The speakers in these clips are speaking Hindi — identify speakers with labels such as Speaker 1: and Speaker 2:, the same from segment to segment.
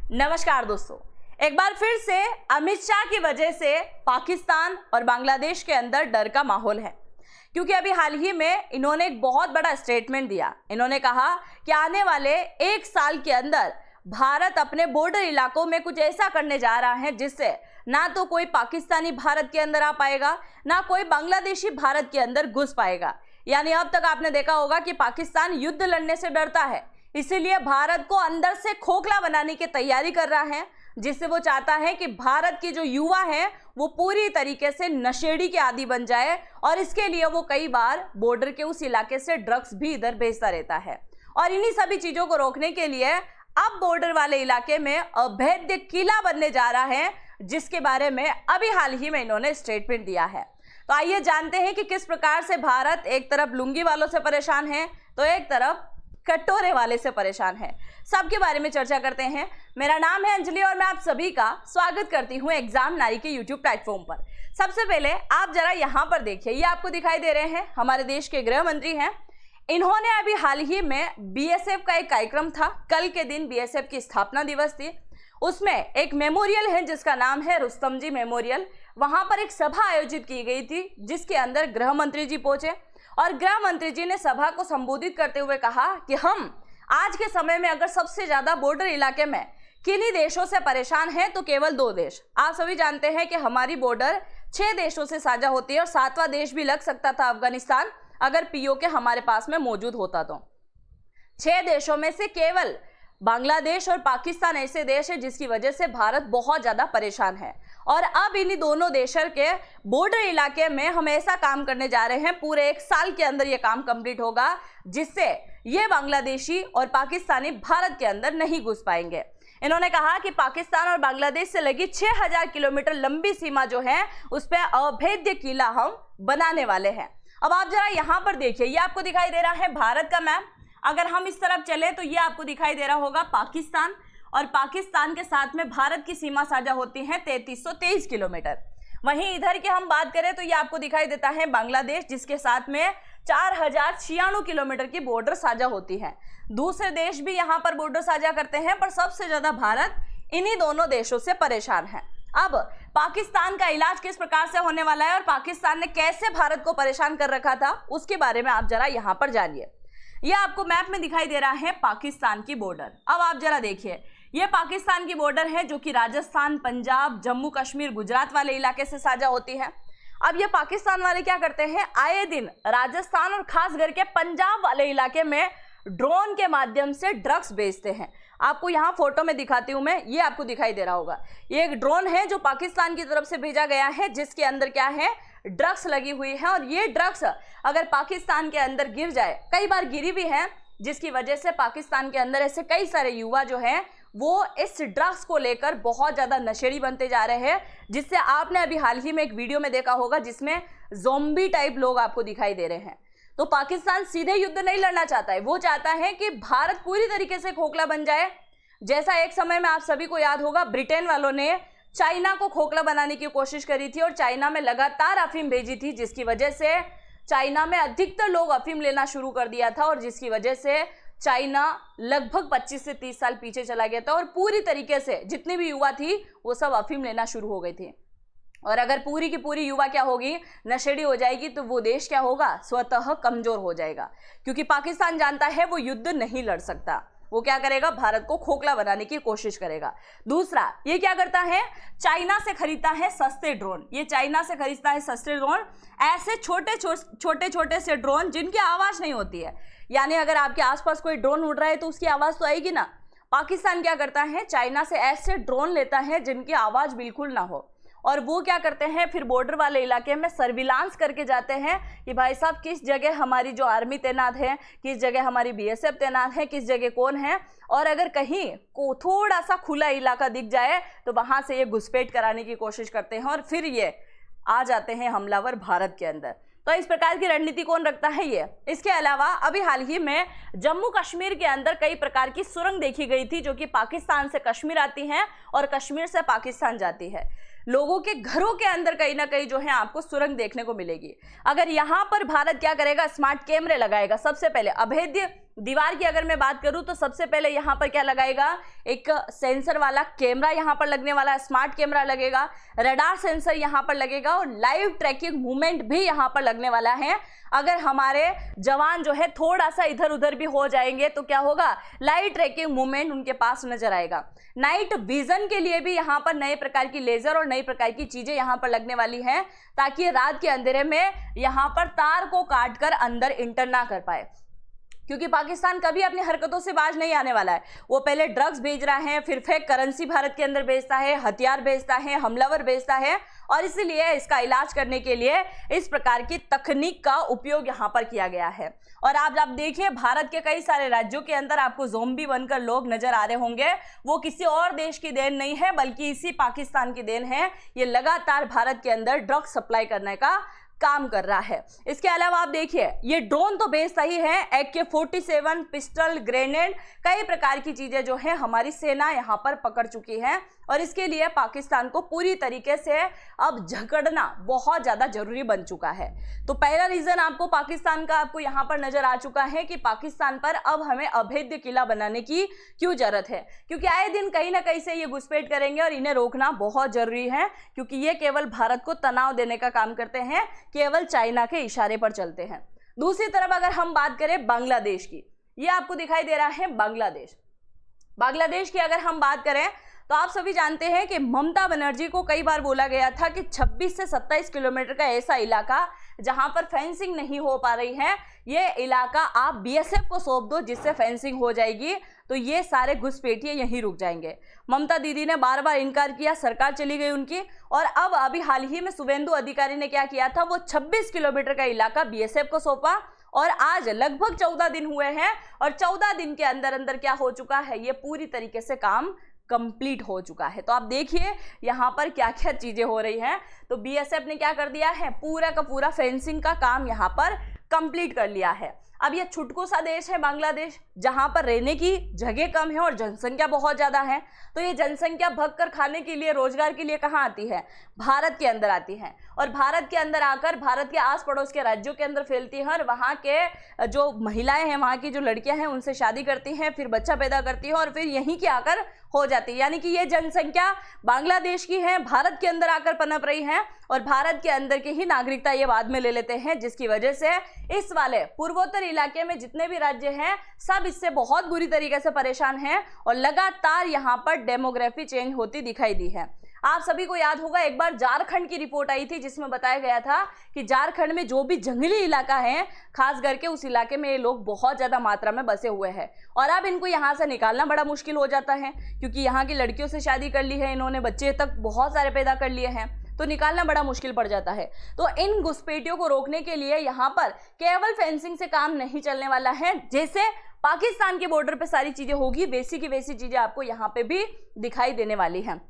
Speaker 1: नमस्कार दोस्तों, एक बार फिर से अमित शाह की वजह से पाकिस्तान और बांग्लादेश के अंदर डर का माहौल है, क्योंकि अभी हाल ही में इन्होंने एक बहुत बड़ा स्टेटमेंट दिया। इन्होंने कहा कि आने वाले 1 साल के अंदर भारत अपने बॉर्डर इलाकों में कुछ ऐसा करने जा रहा है जिससे ना तो कोई पाकिस्तानी भारत के अंदर आ पाएगा, ना कोई बांग्लादेशी भारत के अंदर घुस पाएगा। यानी अब तक आपने देखा होगा कि पाकिस्तान युद्ध लड़ने से डरता है, इसीलिए भारत को अंदर से खोखला बनाने की तैयारी कर रहा है, जिससे वो चाहता है कि भारत की जो युवा है वो पूरी तरीके से नशेड़ी के आदी बन जाए, और इसके लिए वो कई बार बॉर्डर के उस इलाके से ड्रग्स भी इधर भेजता रहता है। और इन्हीं सभी चीजों को रोकने के लिए अब बॉर्डर वाले इलाके में अभेद्य किला बनने जा रहा है, जिसके बारे में अभी हाल ही में इन्होंने स्टेटमेंट दिया है। तो आइए जानते हैं कि किस प्रकार से भारत एक तरफ लुंगी वालों से परेशान है तो एक तरफ कटोरे वाले से परेशान है। सबके बारे में चर्चा करते हैं। मेरा नाम है अंजलि और मैं आप सभी का स्वागत करती हूं एग्जाम नारी के यूट्यूब प्लेटफॉर्म पर। सबसे पहले आप जरा यहाँ पर देखिए, ये आपको दिखाई दे रहे हैं हमारे देश के गृह मंत्री हैं। इन्होंने अभी हाल ही में बीएसएफ का एक कार्यक्रम था, कल के दिन बीएसएफ की स्थापना दिवस थी, उसमें एक मेमोरियल है जिसका नाम है रुस्तम जी मेमोरियल। वहां पर एक सभा आयोजित की गई थी जिसके अंदर गृह मंत्री जी पहुंचे और गृह मंत्री जी ने सभा को संबोधित करते हुए कहा कि हम आज के समय में अगर सबसे ज्यादा बॉर्डर इलाके में किन्हीं देशों से परेशान हैं तो केवल 2 देश। आप सभी जानते हैं कि हमारी बॉर्डर 6 देशों से साझा होती है और 7वां देश भी लग सकता था अफगानिस्तान, अगर पीओके हमारे पास में मौजूद होता तो। 6 देशों में से केवल बांग्लादेश और पाकिस्तान ऐसे देश है जिसकी वजह से भारत बहुत ज्यादा परेशान है। और अब इन्हीं दोनों देशों के बॉर्डर इलाके में हम ऐसा काम करने जा रहे हैं, पूरे 1 साल के अंदर ये काम कंप्लीट होगा, जिससे ये बांग्लादेशी और पाकिस्तानी भारत के अंदर नहीं घुस पाएंगे। इन्होंने कहा कि पाकिस्तान और बांग्लादेश से लगी 6000 किलोमीटर लंबी सीमा जो है उस पर अभेद्य किला हम बनाने वाले हैं। अब आप जरा यहाँ पर देखिए, ये आपको दिखाई दे रहा है भारत का मैप। अगर हम इस तरफ चले तो ये आपको दिखाई दे रहा होगा पाकिस्तान, और पाकिस्तान के साथ में भारत की सीमा साझा होती है 3323 किलोमीटर। वहीं इधर की हम बात करें तो ये आपको दिखाई देता है बांग्लादेश, जिसके साथ में 4096 किलोमीटर की बॉर्डर साझा होती है। दूसरे देश भी यहाँ पर बॉर्डर साझा करते हैं, पर सबसे ज्यादा भारत इन्हीं दोनों देशों से परेशान है। अब पाकिस्तान का इलाज किस प्रकार से होने वाला है और पाकिस्तान ने कैसे भारत को परेशान कर रखा था, उसके बारे में आप जरा यहाँ पर जानिए। यह आपको मैप में दिखाई दे रहा है पाकिस्तान की बॉर्डर। अब आप जरा देखिए, यह पाकिस्तान की बॉर्डर है जो कि राजस्थान, पंजाब, जम्मू कश्मीर, गुजरात वाले इलाके से साझा होती है। अब ये पाकिस्तान वाले क्या करते हैं, आए दिन राजस्थान और खास करके पंजाब वाले इलाके में ड्रोन के माध्यम से ड्रग्स बेचते हैं। आपको यहाँ फोटो में दिखाती हूँ मैं, ये आपको दिखाई दे रहा होगा, ये एक ड्रोन है जो पाकिस्तान की तरफ से भेजा गया है, जिसके अंदर क्या है, ड्रग्स लगी हुई है। और ये ड्रग्स अगर पाकिस्तान के अंदर गिर जाए, कई बार गिरी भी है, जिसकी वजह से पाकिस्तान के अंदर ऐसे कई सारे युवा जो हैं वो इस ड्रग्स को लेकर बहुत ज्यादा नशेड़ी बनते जा रहे हैं, जिससे आपने अभी हाल ही में एक वीडियो में देखा होगा जिसमें ज़ॉम्बी टाइप लोग आपको दिखाई दे रहे हैं। तो पाकिस्तान सीधे युद्ध नहीं लड़ना चाहता है, वो चाहता है कि भारत पूरी तरीके से खोखला बन जाए। जैसा एक समय में आप सभी को याद होगा, ब्रिटेन वालों ने चाइना को खोखला बनाने की कोशिश करी थी और चाइना में लगातार अफीम भेजी थी, जिसकी वजह से चाइना में अधिकतर लोग अफीम लेना शुरू कर दिया था, और जिसकी वजह से चाइना लगभग 25 से 30 साल पीछे चला गया था और पूरी तरीके से जितनी भी युवा थी वो सब अफीम लेना शुरू हो गई थी। और अगर पूरी की पूरी युवा क्या होगी, नशेड़ी हो जाएगी, तो वो देश क्या होगा, स्वतः कमजोर हो जाएगा, क्योंकि पाकिस्तान जानता है वो युद्ध नहीं लड़ सकता। वो क्या करेगा, भारत को खोखला बनाने की कोशिश करेगा। दूसरा, ये क्या करता है, चाइना से खरीदता है सस्ते ड्रोन। ये चाइना से खरीदता है सस्ते ड्रोन, ऐसे छोटे छोटे से ड्रोन जिनकी आवाज नहीं होती है। यानी अगर आपके आसपास कोई ड्रोन उड़ रहा है तो उसकी आवाज तो आएगी ना। पाकिस्तान क्या करता है, चाइना से ऐसे ड्रोन लेता है जिनकी आवाज बिल्कुल ना हो, और वो क्या करते हैं, फिर बॉर्डर वाले इलाके में सर्विलांस करके जाते हैं कि भाई साहब किस जगह हमारी जो आर्मी तैनात है, किस जगह हमारी बीएसएफ तैनात है, किस जगह कौन है, और अगर कहीं को थोड़ा सा खुला इलाका दिख जाए तो वहां से ये घुसपैठ कराने की कोशिश करते हैं और फिर ये आ जाते हैं हमलावर भारत के अंदर। तो इस प्रकार की रणनीति कौन रखता है ये। इसके अलावा अभी हाल ही में जम्मू कश्मीर के अंदर कई प्रकार की सुरंग देखी गई थी जो कि पाकिस्तान से कश्मीर आती हैं और कश्मीर से पाकिस्तान जाती है। लोगों के घरों के अंदर कहीं ना कहीं जो है आपको सुरंग देखने को मिलेगी। अगर यहाँ पर भारत क्या करेगा, स्मार्ट कैमरे लगाएगा, सबसे पहले अभेद्य दीवार की अगर मैं बात करूं तो सबसे पहले यहाँ पर क्या लगाएगा, एक सेंसर वाला कैमरा यहाँ पर लगने वाला है, स्मार्ट कैमरा लगेगा, रडार सेंसर यहाँ पर लगेगा और लाइव ट्रैकिंग मूवमेंट भी यहाँ पर लगने वाला है। अगर हमारे जवान जो है थोड़ा सा इधर उधर भी हो जाएंगे तो क्या होगा, लाइव ट्रैकिंग मूवमेंट उनके पास नजर आएगा। नाइट विजन के लिए भी यहाँ पर नए प्रकार की लेजर और नई प्रकार की चीजें यहाँ पर लगने वाली हैं, ताकि रात के अंधेरे में यहाँ पर तार को काटकर अंदर इंटर ना कर पाए, क्योंकि पाकिस्तान कभी अपनी हरकतों से बाज नहीं आने वाला है। वो पहले ड्रग्स भेज रहा है, फिर फेक करेंसी भारत के अंदर भेजता है, हथियार भेजता है, हमलावर भेजता है, और इसलिए इसका इलाज करने के लिए इस प्रकार की तकनीक का उपयोग यहाँ पर किया गया है। और आप देखिए भारत के कई सारे राज्यों के अंदर आपको ज़ोंबी बनकर लोग नजर आ रहे होंगे, वो किसी और देश की देन नहीं है बल्कि इसी पाकिस्तान की देन है। ये लगातार भारत के अंदर ड्रग्स सप्लाई करने का काम कर रहा है। इसके अलावा आप देखिए ये ड्रोन तो बेचता ही है, AK-47 पिस्टल, ग्रेनेड, कई प्रकार की चीजें जो है हमारी सेना यहाँ पर पकड़ चुकी है, और इसके लिए पाकिस्तान को पूरी तरीके से अब झगड़ना बहुत ज्यादा जरूरी बन चुका है। तो पहला रीजन आपको पाकिस्तान का आपको यहाँ पर नजर आ चुका है कि पाकिस्तान पर अब हमें अभेद्य किला बनाने की क्यों जरूरत है, क्योंकि आए दिन कहीं ना कहीं से ये घुसपैठ करेंगे और इन्हें रोकना बहुत जरूरी है, क्योंकि ये केवल भारत को तनाव देने का काम करते हैं, केवल चाइना के इशारे पर चलते हैं। दूसरी तरफ अगर हम बात करें बांग्लादेश की, ये आपको दिखाई दे रहा है बांग्लादेश की अगर हम बात करें तो आप सभी जानते हैं कि ममता बनर्जी को कई बार बोला गया था कि 26 से 27 किलोमीटर का ऐसा इलाका जहां पर फेंसिंग नहीं हो पा रही है, ये इलाका आप BSF को सौंप दो जिससे फेंसिंग हो जाएगी, तो ये सारे घुसपैठिए यहीं रुक जाएंगे। ममता दीदी ने बार बार इनकार किया, सरकार चली गई उनकी, और अब अभी हाल ही में शुभेंदु अधिकारी ने क्या किया था, वो 26 किलोमीटर का इलाका BSF को सौंपा, और आज लगभग 14 दिन हुए हैं और 14 दिन के अंदर अंदर क्या हो चुका है, ये पूरी तरीके से काम कंप्लीट हो चुका है। तो आप देखिए यहाँ पर क्या क्या चीजें हो रही हैं। तो BSF ने क्या कर दिया है, पूरा का पूरा फेंसिंग का काम यहाँ पर कंप्लीट कर लिया है। अब ये छुटकू सा देश है बांग्लादेश, जहां पर रहने की जगह कम है और जनसंख्या बहुत ज्यादा है, तो ये जनसंख्या भग कर खाने के लिए, रोजगार के लिए कहाँ आती है, भारत के अंदर आती है, और भारत के अंदर आकर भारत के आस पड़ोस के राज्यों के अंदर फैलती है, और वहाँ के जो महिलाएं हैं, वहाँ की जो लड़कियां हैं, उनसे शादी करती हैं, फिर बच्चा पैदा करती है और फिर यहीं के आकर हो जाती है। यानी कि ये जनसंख्या बांग्लादेश की है, भारत के अंदर आकर पनप रही है, और भारत के अंदर की ही नागरिकता ये बाद में ले लेते हैं, जिसकी वजह से इस वाले पूर्वोत्तर इलाके में जितने भी राज्य हैं सब इससे बहुत बुरी तरीके से परेशान हैं, और लगातार यहाँ पर डेमोग्राफी चेंज होती दिखाई दी है। आप सभी को याद होगा एक बार झारखंड की रिपोर्ट आई थी जिसमें बताया गया था कि झारखंड में जो भी जंगली इलाका है, खास करके उस इलाके में ये लोग बहुत ज्यादा मात्रा में बसे हुए हैं, और अब इनको यहाँ से निकालना बड़ा मुश्किल हो जाता है, क्योंकि यहाँ की लड़कियों से शादी कर ली है इन्होंने, बच्चे तक बहुत सारे पैदा कर लिए हैं, तो निकालना बड़ा मुश्किल पड़ जाता है। तो इन घुसपैठियों को रोकने के लिए यहाँ पर केवल फेंसिंग से काम नहीं चलने वाला है, जैसे पाकिस्तान के बॉर्डर पे सारी चीजें होगी, वैसी की वैसी चीजें आपको यहाँ पे भी दिखाई देने वाली हैं।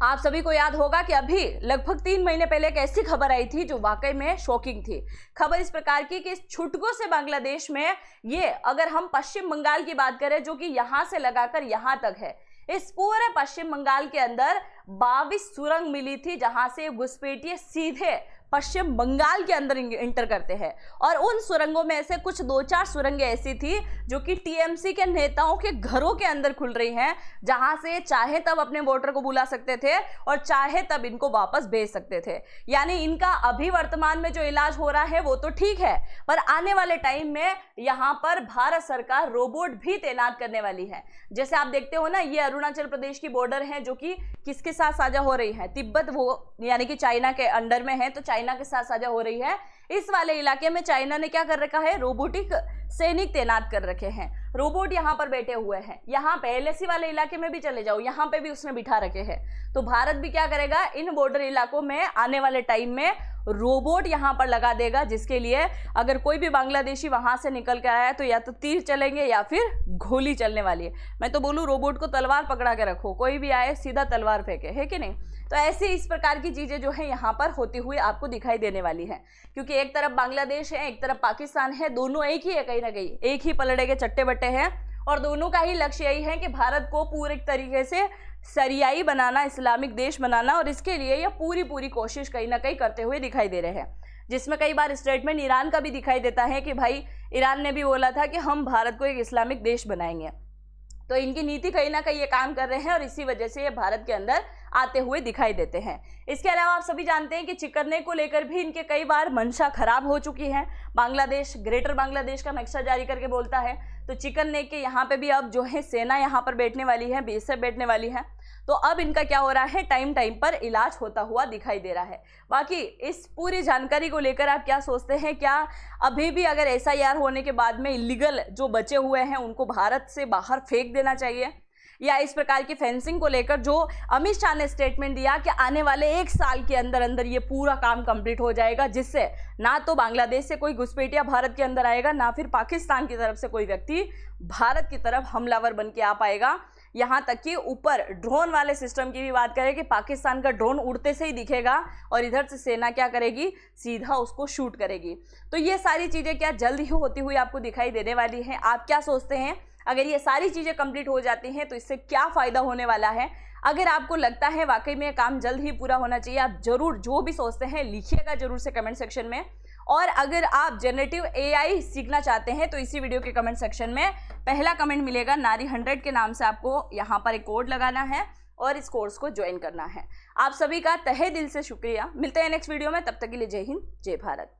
Speaker 1: आप सभी को याद होगा कि अभी लगभग 3 महीने पहले एक ऐसी खबर आई थी जो वाकई में शॉकिंग थी। खबर इस प्रकार की कि इस छुटकों से बांग्लादेश में, ये अगर हम पश्चिम बंगाल की बात करें जो कि यहां से लगाकर यहां तक है, इस पूरे पश्चिम बंगाल के अंदर 22 सुरंग मिली थी जहां से घुसपैठिए सीधे पश्चिम बंगाल के अंदर इंटर करते हैं, और उन सुरंगों में से कुछ 2-4 सुरंगें ऐसी थी जो कि TMC के नेताओं के घरों के अंदर खुल रही हैं, जहां से चाहे तब अपने वोटर को बुला सकते थे और चाहे तब इनको वापस भेज सकते थे। यानी इनका अभी वर्तमान में जो इलाज हो रहा है वो तो ठीक है, पर आने वाले टाइम में यहाँ पर भारत सरकार रोबोट भी तैनात करने वाली है। जैसे आप देखते हो ना, ये अरुणाचल प्रदेश की बॉर्डर है जो कि किसके साथ साझा हो रही है, तिब्बत, वो यानी कि चाइना के अंडर में है, तो चाइना के साथ साझा हो रही है। इस वाले इलाके में चाइना ने क्या कर रखा है, रोबोटिक सैनिक तैनात कर रखे हैं, रोबोट यहाँ पर बैठे हुए हैं। यहाँ पे LAC वाले इलाके में भी चले जाओ, यहाँ पे भी उसने बिठा रखे हैं। तो भारत भी क्या करेगा, इन बॉर्डर इलाकों में आने वाले टाइम में रोबोट यहाँ पर लगा देगा, जिसके लिए अगर कोई भी बांग्लादेशी वहां से निकल के आया है तो या तो तीर चलेंगे या फिर गोली चलने वाली है। मैं तो बोलूँ रोबोट को तलवार पकड़ा के रखो, कोई भी आए सीधा तलवार फेंके, है कि नहीं। तो ऐसी इस प्रकार की चीजें जो है यहाँ पर होती हुई आपको दिखाई देने वाली है, क्योंकि एक तरफ बांग्लादेश है, एक तरफ पाकिस्तान है, दोनों एक ही है, कहीं ना कहीं एक ही पलड़े के चट्टे बट्टे हैं, और दोनों का ही लक्ष्य यही है कि भारत को पूरे तरीके से सरियाई बनाना, इस्लामिक देश बनाना, और इसके लिए ये पूरी कोशिश कहीं ना कहीं करते हुए दिखाई दे रहे हैं। जिसमें कई बार स्टेटमेंट ईरान का भी दिखाई देता है कि भाई ईरान ने भी बोला था कि हम भारत को एक इस्लामिक देश बनाएंगे। तो इनकी नीति कहीं ना कहीं ये काम कर रहे हैं और इसी वजह से ये भारत के अंदर आते हुए दिखाई देते हैं। इसके अलावा आप सभी जानते हैं कि चिकन्ने को लेकर भी इनके कई बार मंशा खराब हो चुकी है। बांग्लादेश ग्रेटर बांग्लादेश का नक्शा जारी करके बोलता है, तो चिकन्ने के यहाँ पे भी अब जो है सेना यहाँ पर बैठने वाली है, बीएसएफ बैठने वाली है। तो अब इनका क्या हो रहा है, टाइम टाइम पर इलाज होता हुआ दिखाई दे रहा है। बाकी इस पूरी जानकारी को लेकर आप क्या सोचते हैं? क्या अभी भी अगर एसआईआर होने के बाद में इलीगल जो बचे हुए हैं उनको भारत से बाहर फेंक देना चाहिए, या इस प्रकार की फेंसिंग को लेकर जो अमित शाह ने स्टेटमेंट दिया कि आने वाले 1 साल के अंदर अंदर ये पूरा काम कंप्लीट हो जाएगा, जिससे ना तो बांग्लादेश से कोई घुसपैठिया भारत के अंदर आएगा, ना फिर पाकिस्तान की तरफ से कोई व्यक्ति भारत की तरफ हमलावर बन के आ पाएगा। यहाँ तक कि ऊपर ड्रोन वाले सिस्टम की भी बात करें कि पाकिस्तान का ड्रोन उड़ते से ही दिखेगा और इधर से सेना क्या करेगी, सीधा उसको शूट करेगी। तो ये सारी चीज़ें क्या जल्द ही होती हुई आपको दिखाई देने वाली हैं? आप क्या सोचते हैं? अगर ये सारी चीज़ें कंप्लीट हो जाती हैं तो इससे क्या फ़ायदा होने वाला है? अगर आपको लगता है वाकई में काम जल्द ही पूरा होना चाहिए, आप जरूर जो भी सोचते हैं लिखिएगा जरूर से कमेंट सेक्शन में। और अगर आप जनरेटिव एआई सीखना चाहते हैं तो इसी वीडियो के कमेंट सेक्शन में पहला कमेंट मिलेगा, नारी 100 के नाम से आपको यहाँ पर एक कोड लगाना है और इस कोर्स को ज्वाइन करना है। आप सभी का तहे दिल से शुक्रिया। मिलते हैं नेक्स्ट वीडियो में, तब तक के लिए जय हिंद, जय भारत।